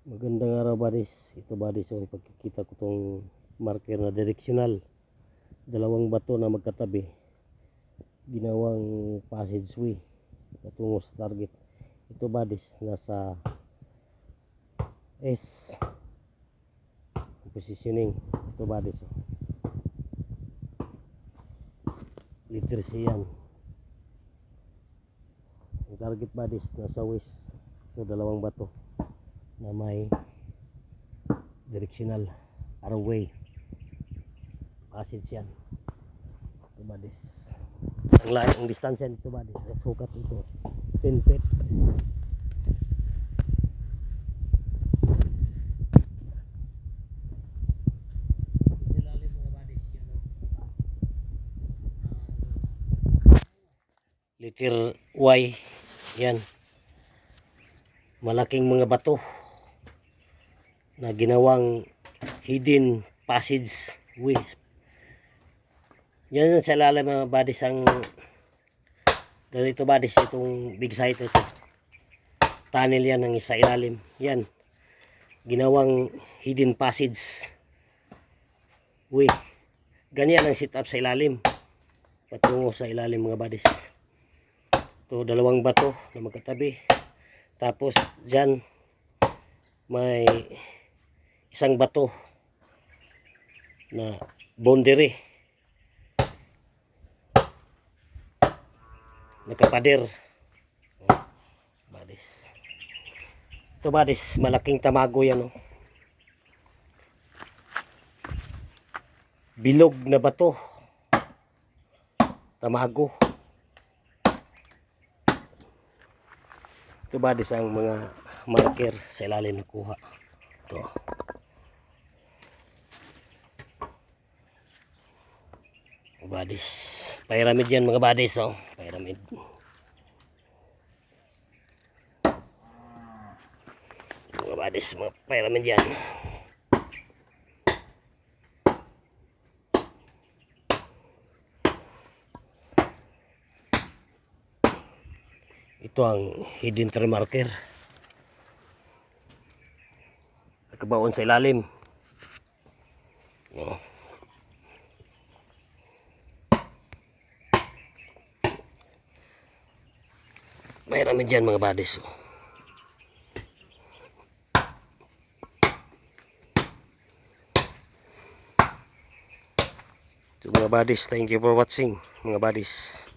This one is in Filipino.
Magandang araw buddies. Ito buddies yung pagkikita ko tong marker na direksyonal. Dalawang bato na magkatabi. Ginawang passageway patungo sa target. Ito buddies nasa S positioning. Ito buddies. Letter C yan. Ang target buddies nasa west. Ito dalawang bato na may directional arrowway passage yan. Ito buddies, ang lahat ng distansya nito buddies, sukat ito 10 feet. Ilalim mga buddies yan, letter Y yan, malaking mga bato na ginawang hidden passageway. Yan sa ilalim mga buddies ang ganito buddies, itong big site ito. Tunnel yan ang isa ilalim. Yan. Ginawang hidden passageway. Ganyan ang sit up sa ilalim. Patungo sa ilalim mga buddies. Ito dalawang bato na magkatabi. Tapos dyan may isang bato na boundary nakapader. Badis. Ito badis, malaking tamago yan, oh. Bilog na bato, tamago. Ito badis ang mga marker sa ilalim na kuha. Ito. Badis. Pyramid yan mga badis, oh. Pyramid. Mga badis, mga pyramid yan. Ito ang hidden tree marker. Nakabaon sa ilalim. Oh. Mayroon dyan mga buddies. So mga buddies, thank you for watching mga buddies.